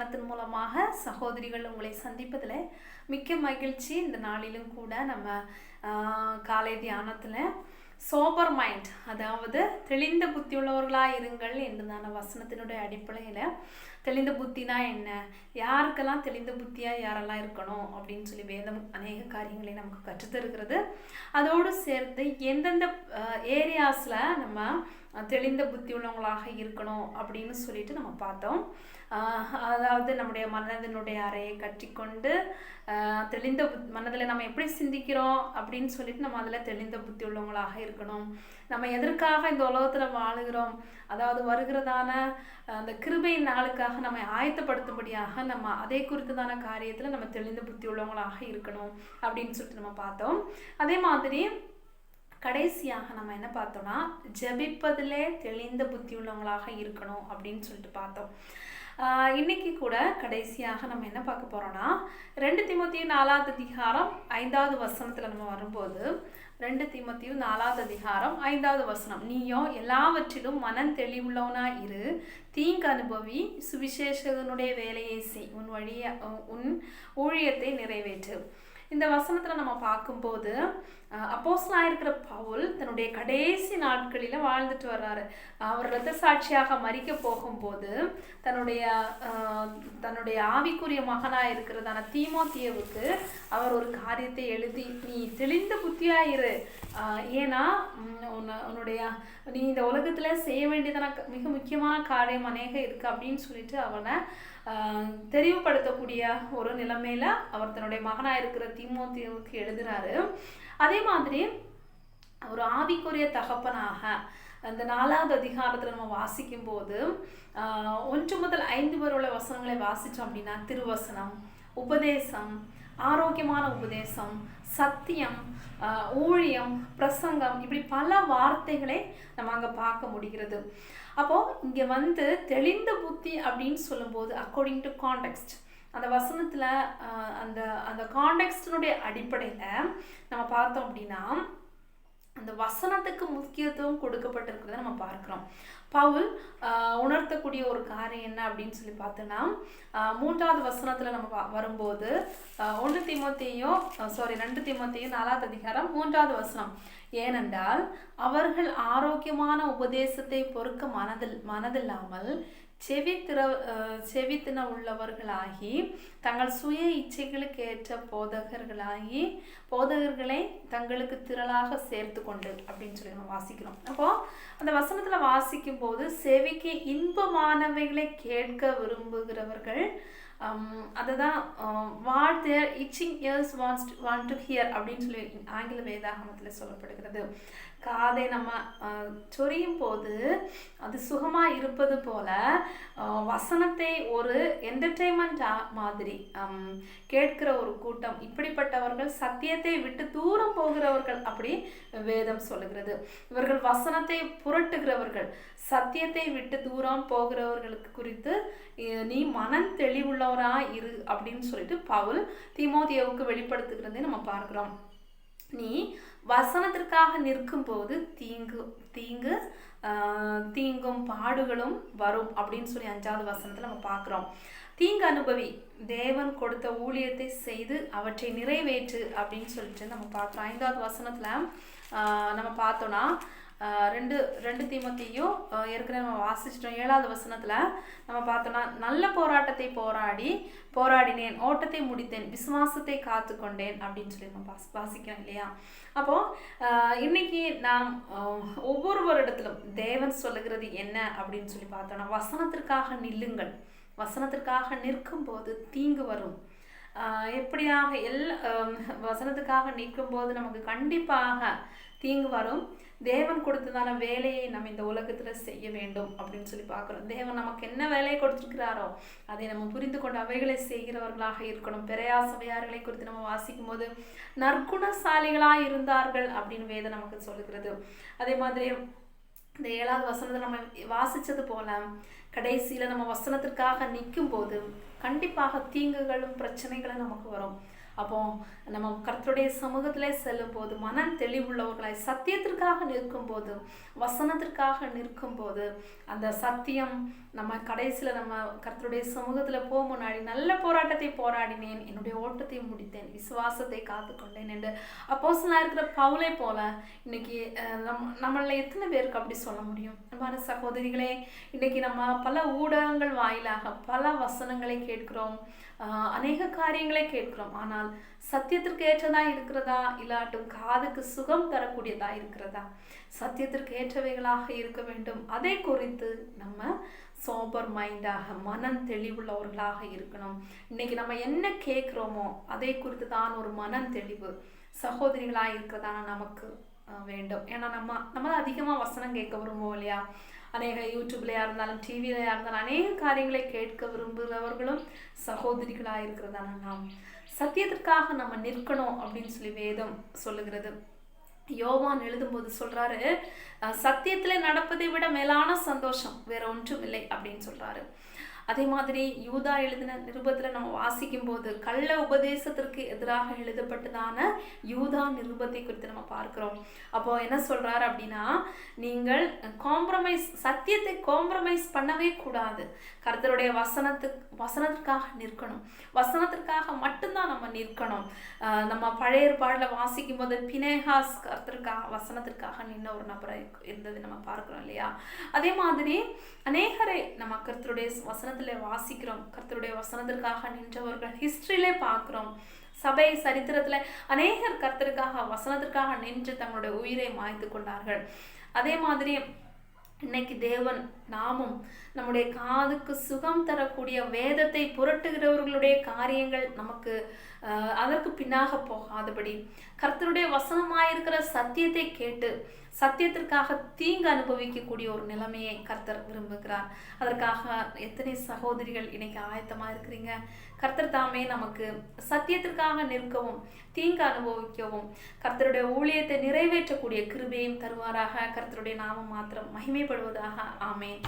தியானத்தின் மூலமாக சகோதரிகள் உங்களை சந்திப்பதில் மிக்க மகிழ்ச்சி. இந்த நாளிலும் கூட நம்ம காலை தியானத்தில் சோபர் மைண்ட், அதாவது தெளிந்த புத்தி உள்ளவர்களாக இருங்கள் என்றதான வசனத்தினுடைய அடிப்படையில் தெளிந்த புத்தினா என்ன, யாருக்கெல்லாம் தெளிந்த புத்தியாக யாரெல்லாம் இருக்கணும் அப்படின்னு சொல்லி வேதம் அநேக காரியங்களை நமக்கு கற்றுத்தருகிறது. அதோடு சேர்த்து எந்தெந்த ஏரியாஸில் நம்ம தெளிந்த புத்தி உள்ளவங்களாக இருக்கணும் அப்படின்னு சொல்லிட்டு நம்ம பார்த்தோம். அதாவது நம்முடைய மனதினுடைய அறையை கட்டிக்கொண்டு தெளிந்த மனதில் நம்ம எப்படி சிந்திக்கிறோம் அப்படின்னு சொல்லிட்டு நம்ம அதில் தெளிந்த புத்தி உள்ளவங்களாக இருக்கணும். நம்ம எதற்காக இந்த உலகத்தில் வாழுகிறோம், அதாவது வருகிறதான அந்த கிருபை நாளுக்காக நம்ம ஆயத்தப்படுத்தும்படியாக நம்ம அதே குறித்ததான காரியத்தில் நம்ம தெளிந்த புத்தி உள்ளவங்களாக இருக்கணும் அப்படின்னு சொல்லிட்டு நம்ம பார்த்தோம். அதே மாதிரி கடைசியாக நம்ம என்ன பார்த்தோம்னா ஜெபிப்பதிலே தெளிந்த புத்தி உள்ளவங்களாக இருக்கணும் அப்படின்னு சொல்லிட்டு பார்த்தோம். இன்னைக்கு கூட கடைசியாக நம்ம என்ன பார்க்க போறோம்னா 2 தீமோத்தேயு 4வது அதிகாரம் 5வது வசனத்துல நம்ம வரும்போது 2 தீமோத்தேயு 4வது அதிகாரம் 5வது வசனம், நீயோ எல்லாவற்றிலும் மனம் தெளிவுள்ளவனா இரு, தீங்கு அனுபவி, சுவிசேஷகனுடைய வேலையை செய், உன் ஊழியத்தை நிறைவேற்று. இந்த வசனத்தில் நம்ம பார்க்கும்போது அப்போஸ்தலனாக இருக்கிற பவுல் தன்னுடைய கடைசி நாட்களில் வாழ்ந்துட்டு வர்றாரு. அவர் இரத்த சாட்சியாக மரிக்க போகும்போது தன்னுடைய ஆவிக்குரிய மகனாக இருக்கிறதான தீமோத்தேயுவுக்கு அவர் ஒரு காரியத்தை எழுதி, நீ தெளிந்த புத்தியாயிரு, ஏன்னா நீ இந்த உலகத்தில் செய்ய வேண்டியதான மிக முக்கியமான காரியம் அநேக இருக்கு அப்படின்னு சொல்லிட்டு அவனை தெரிவுபடுத்தக்கூடிய ஒரு நிலைமையில அவர் தன்னுடைய மகனாக இருக்கிற தீமோத்தேயுவுக்கு எழுதுறாரு. அதே மாதிரி ஒரு ஆவிக்குரிய தகப்பனாக அந்த 4வது அதிகாரத்தில் நம்ம வாசிக்கும் போது 1 முதல் 5 வரை உள்ள வசனங்களை வாசித்தோம் அப்படின்னா திருவசனம், உபதேசம், ஆரோக்கியமான உபதேசம், சத்தியம், ஊழியம், பிரசங்கம், இப்படி பல வார்த்தைகளை நம்ம அங்கே பார்க்க முடிகிறது. அப்போது இங்கே தெளிந்த புத்தி அப்படின்னு சொல்லும்போது அக்கார்டிங் டு கான்டெக்ஸ்ட், அந்த வசனத்தில் அந்த கான்டெக்ஸ்டினுடைய அடிப்படையில் நம்ம பார்த்தோம் அப்படின்னா அந்த வசனத்துக்கு முக்கியத்துவம் கொடுக்கப்பட்டிருக்கிறத நம்ம பார்க்குறோம். பவுல் உணர்த்தக்கூடிய ஒரு காரியம் என்ன அப்படின்னு சொல்லி பார்த்தோன்னா 3வது வசனத்தில் நம்ம வரும்போது 2 தீமோத்தேயு 4வது அதிகாரம் 3வது வசனம், ஏனென்றால் அவர்கள் ஆரோக்கியமான உபதேசத்தை பொறுக்க மனதில்லாமல் செவித்தின உள்ளவர்களாகி தங்கள் சுய இச்சைகளுக்கு ஏற்ற போதகர்களை தங்களுக்கு திரளாக சேர்த்து கொண்டு அப்படின்னு சொல்லி நம்ம வாசிக்கிறோம். அப்போ அந்த வசனத்துல வாசிக்கும் போது செவிக்கு இன்பமானவைகளை கேட்க விரும்புகிறவர்கள், அதுதான் what their itching ears want to hear அப்படின்னு சொல்லி ஆங்கில வேதாகமத்தில் சொல்லப்படுகிறது. காதை நம்ம சொரியும் போது அது சுகமா இருப்பது போல வசனத்தை ஒரு என்டர்டெயின்மெண்ட் மாதிரி கேட்கிற ஒரு கூட்டம், இப்படிப்பட்டவர்கள் சத்தியத்தை விட்டு தூரம் போகிறவர்கள் அப்படி வேதம் சொல்லுகிறது. இவர்கள் வசனத்தை புரட்டுகிறவர்கள், சத்தியத்தை விட்டு தூரம் போகிறவர்களுக்கு குறித்து நீ மனம் தெளிவுள்ளவரா இரு அப்படின்னு சொல்லிட்டு பவுல் தீமோத்தேயுவுக்கு வெளிப்படுத்துகிறதை நம்ம பார்க்கிறோம். நீ வசனத்திற்காக நிற்கும் போது தீங்கும் பாடுகளும் வரும் அப்படின்னு சொல்லி 5வது வசனத்துல நம்ம பார்க்கிறோம். தீங்கு அனுபவி, தேவன் கொடுத்த ஊழியத்தை செய்து அவற்றை நிறைவேற்று அப்படின்னு சொல்லிட்டு நம்ம பார்க்கிறோம். 5வது வசனத்துல நம்ம பார்த்தோம்னா 2 தீமோத்தேயு ஏற்கனவே நம்ம வாசிச்சிட்டோம். 7வது வசனத்துல நம்ம பார்த்தோம்னா நல்ல போராட்டத்தை போராடினேன், ஓட்டத்தை முடித்தேன், விசுவாசத்தை காத்து கொண்டேன் அப்படின்னு சொல்லி நம்ம வாசிக்கிறோம் இல்லையா. அப்போ இன்னைக்கு நாம் ஒவ்வொரு வருடத்திலும் தேவன் சொல்லுகிறது என்ன அப்படின்னு சொல்லி பார்த்தோம்னா வசனத்திற்காக நில்லுங்கள், வசனத்திற்காக நிற்கும் போது தீங்கு வரும். எப்படியாக வசனத்துக்காக நிற்கும் போது நமக்கு கண்டிப்பாக தீங்கு வரும். தேவன் கொடுத்ததான வேலையை நம்ம இந்த உலகத்தில் செய்ய வேண்டும் அப்படின்னு சொல்லி பார்க்குறோம். தேவன் நமக்கு என்ன வேலையை கொடுத்துருக்கிறாரோ அதை நம்ம புரிந்து கொண்டு அவைகளை செய்கிறவர்களாக இருக்கணும். பெரியா சபையார்களை குறித்து நம்ம வாசிக்கும் போது நற்குணசாலிகளாக இருந்தார்கள் அப்படின்னு வேதம் நமக்கு சொல்லுகிறது. அதே மாதிரி இந்த 7வது வசனத்தை நம்ம வாசித்தது போல கடைசியில் நம்ம வசனத்திற்காக நிற்கும் போது கண்டிப்பாக தீங்குகளும் பிரச்சனைகளும் நமக்கு வரும். அப்போ நம்ம கர்த்தருடைய சமூகத்திலே செல்லும் போது மனம் தெளிவுள்ளவர்களாய் சத்தியத்திற்காக நிற்கும் போது, வசனத்திற்காக நிற்கும் போது, அந்த சத்தியம் நம்ம கடைசியில் நம்ம கர்த்தருடைய சமூகத்தில் போக முன்னாடி நல்ல போராட்டத்தை போராடினேன், என்னுடைய ஓட்டத்தை முடித்தேன், விசுவாசத்தை காத்துக்கொண்டேன் என்று அப்போஸ்தலனாக இருக்கிற பவுலை போல இன்னைக்கு நம்மள எத்தனை பேருக்கு அப்படி சொல்ல முடியும்? அன்பான சகோதரிகளே, இன்னைக்கு நம்ம பல ஊடகங்கள் வாயிலாக பல வசனங்களை கேட்கிறோம், அநேக காரியங்களை கேட்கிறோம். ஆனால் சத்தியத்திற்கு ஏற்றதா இருக்கிறதா, இல்லாட்டும் காதுக்கு சுகம் தரக்கூடியதா இருக்கிறதா? சத்தியத்திற்கு ஏற்றவைகளாக இருக்க வேண்டும். அதை குறித்து நம்ம சோபர் மைண்டாக, மனம் தெளிவுள்ளவர்களாக இருக்கணும். இன்னைக்கு நம்ம என்ன கேட்குறோமோ அதை குறித்து தான் ஒரு மனம் தெளிவு சகோதரிகளாக இருக்கிறதான நமக்கு வேண்டும். ஏன்னா நம்ம அதிகமாக வசனம் கேட்க விரும்புவோம் இல்லையா? அநேக யூடியூப்லையா இருந்தாலும் டிவிலையா இருந்தாலும் அநேக காரியங்களை கேட்க விரும்புகிறவர்களும் சகோதரிகளாக இருக்கிறதான நாம் சத்தியத்திற்காக நம்ம நிற்கணும் அப்படின்னு சொல்லி வேதம் சொல்லுகிறது. யோவான் எழுதும்போது சொல்றாரு, சத்தியத்திலே நடப்பதை விட மேலான சந்தோஷம் வேற ஒன்றும் இல்லை அப்படின்னு சொல்றாரு. அதே மாதிரி யூதா எழுதின நிருபத்தில் நம்ம வாசிக்கும் போது கள்ள உபதேசத்திற்கு எதிராக எழுதப்பட்டதான யூதா நிருபத்தை குறித்து நம்ம பார்க்கிறோம். அப்போ என்ன சொல்றாரு அப்படின்னா, நீங்கள் சத்தியத்தை காம்ப்ரமைஸ் பண்ணவே கூடாது. கர்த்தருடைய வசனத்திற்காக நிற்கணும், வசனத்திற்காக மட்டும்தான் நம்ம நிற்கணும். நம்ம பழைய ஏற்பாடில் வாசிக்கும் போது பினேகாஸ் வசனத்திற்காக நின்ன ஒரு நபரை இருந்தது நம்ம பார்க்கிறோம் இல்லையா? அதே மாதிரி அநேகரை நம்ம கர்த்தருடைய வசனத்துல வாசிக்கிறோம். கர்த்தருடைய வசனத்திற்காக நின்றவர்கள் ஹிஸ்டரியிலே பார்க்கிறோம். சபை சரித்திரத்துல அநேகர் கர்த்தருக்காக வசனத்திற்காக நின்று தங்களுடைய உயிரை மாய்த்து கொண்டார்கள். அதே மாதிரி இன்னைக்கு தேவன் நாமும் நம்முடைய காதுக்கு சுகம் தரக்கூடிய வேதத்தை புரட்டுகிறவர்களுடைய காரியங்கள் நமக்கு அதற்கு பின்னாக போகாதபடி கர்த்தருடைய வசனமாயிருக்கிற சத்தியத்தை கேட்டு சத்தியத்திற்காக தீங்கு அனுபவிக்கக்கூடிய ஒரு நிலைமையை கர்த்தர் விரும்புகிறார். அதற்காக எத்தனை சகோதரிகள் இன்னைக்கு ஆயத்தமா இருக்கிறீங்க? கர்த்தர் தாமே நமக்கு சத்தியத்திற்காக நிற்கவும் தீங்கு அனுபவிக்கவும் கர்த்தருடைய ஊழியத்தை நிறைவேற்றக்கூடிய கிருபையும் தருவாராக. கர்த்தருடைய நாமம் மாத்திரம் மகிமைப்படுவதாக. ஆமேன்.